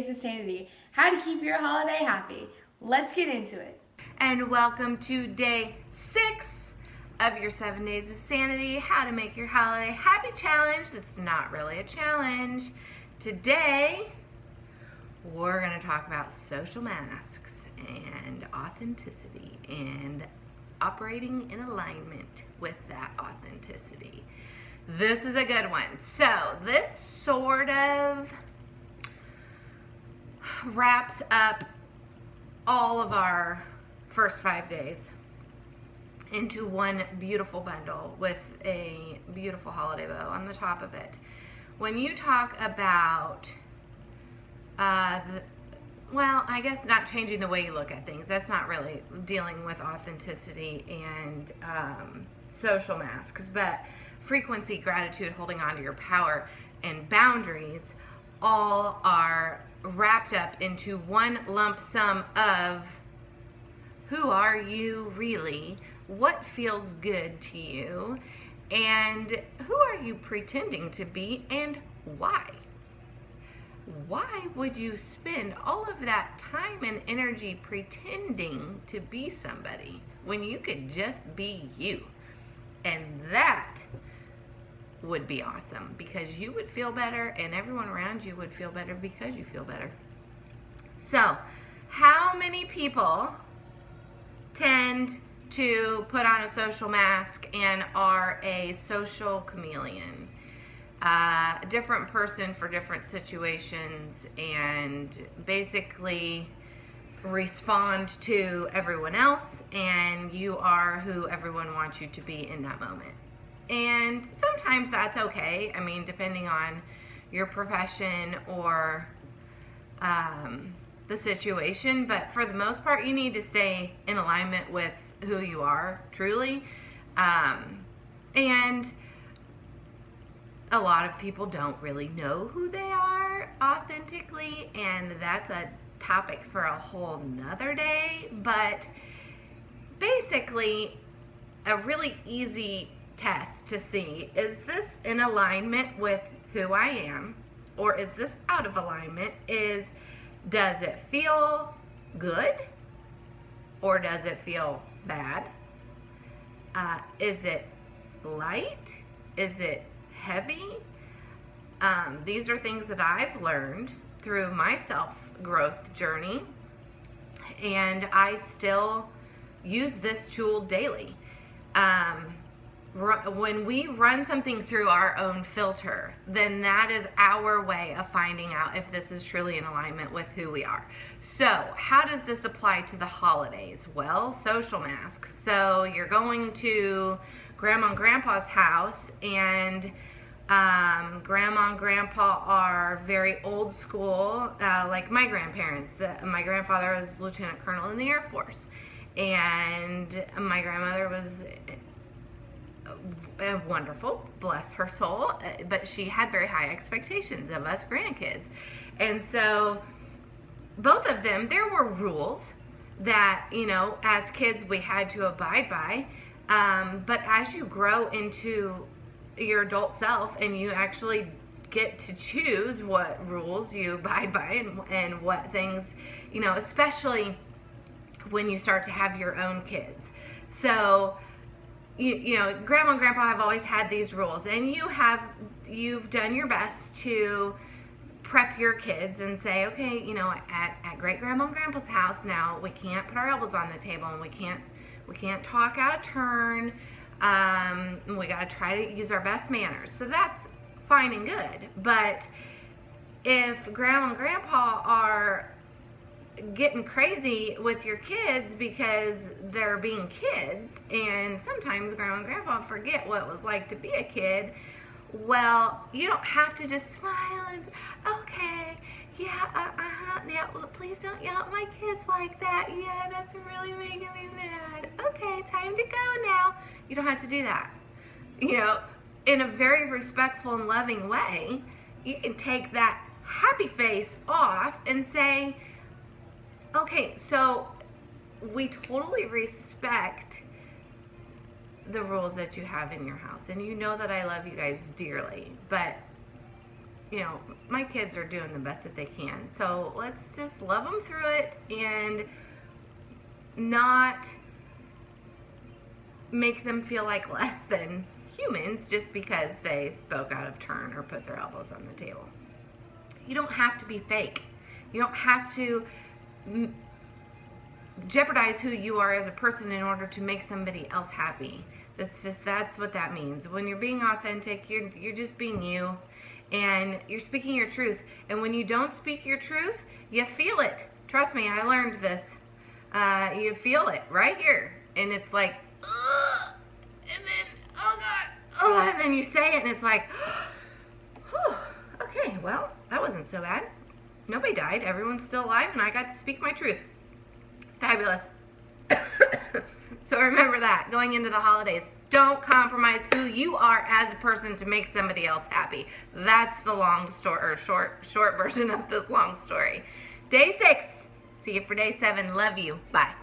Days of Sanity, how to keep your holiday happy. Let's get into it. And welcome to day 6 of your 7 Days of Sanity, how to make your holiday happy challenge. It's not really a challenge. Today, we're going to talk about social masks and authenticity and operating in alignment with that authenticity. This is a good one. So this sort of wraps up all of our first 5 days into one beautiful bundle with a beautiful holiday bow on the top of it. When you talk about, I guess not changing the way you look at things, that's not really dealing with authenticity and social masks, but frequency, gratitude, holding on to your power, and boundaries all are wrapped up into one lump sum of who are you really, what feels good to you, and who are you pretending to be, and why? Why would you spend all of that time and energy pretending to be somebody when you could just be you? And that would be awesome because you would feel better and everyone around you would feel better because you feel better. So, how many people tend to put on a social mask and are a social chameleon? A different person for different situations and basically respond to everyone else, and you are who everyone wants you to be in that moment. And sometimes that's okay. I mean, depending on your profession or the situation, but for the most part, you need to stay in alignment with who you are truly. And a lot of people don't really know who they are authentically, and that's a topic for a whole nother day. But basically, a really easy test to see, is this in alignment with who I am, or is this out of alignment? Does it feel good, or does it feel bad? Is it light? Is it heavy? These are things that I've learned through my self-growth journey, and I still use this tool daily. When we run something through our own filter, then that is our way of finding out if this is truly in alignment with who we are. So how does this apply to the holidays? Well, social masks. So you're going to Grandma and Grandpa's house, and Grandma and Grandpa are very old school, like my grandparents. My grandfather was Lieutenant Colonel in the Air Force, and my grandmother was wonderful, bless her soul, but she had very high expectations of us grandkids. And so both of them, there were rules that, as kids we had to abide by, but as you grow into your adult self and you actually get to choose what rules you abide by and what things, especially when you start to have your own kids. So Grandma and Grandpa have always had these rules, and you've done your best to prep your kids and say, okay, at Great Grandma and Grandpa's house now, we can't put our elbows on the table, and we can't talk out of turn. We got to try to use our best manners. So that's fine and good. But if Grandma and Grandpa are getting crazy with your kids because they're being kids, and sometimes Grandma and Grandpa forget what it was like to be a kid, well, you don't have to just smile and, okay, yeah, well, please don't yell at my kids like that. Yeah, that's really making me mad. Okay, time to go now. You don't have to do that. In a very respectful and loving way, you can take that happy face off and say, okay, so we totally respect the rules that you have in your house, and you know that I love you guys dearly, but my kids are doing the best that they can. So let's just love them through it and not make them feel like less than humans just because they spoke out of turn or put their elbows on the table. You don't have to be fake. You don't have to jeopardize who you are as a person in order to make somebody else happy. That's what that means. When you're being authentic, you're just being you, and you're speaking your truth. And when you don't speak your truth, you feel it. Trust me, I learned this. You feel it right here, and it's like, ugh, and then oh god, oh, and then you say it, and it's like, whew, okay, well, that wasn't so bad. Nobody died. Everyone's still alive, and I got to speak my truth. Fabulous. So remember that going into the holidays. Don't compromise who you are as a person to make somebody else happy. That's the long story, or short version of this long story. Day 6. See you for day 7. Love you. Bye.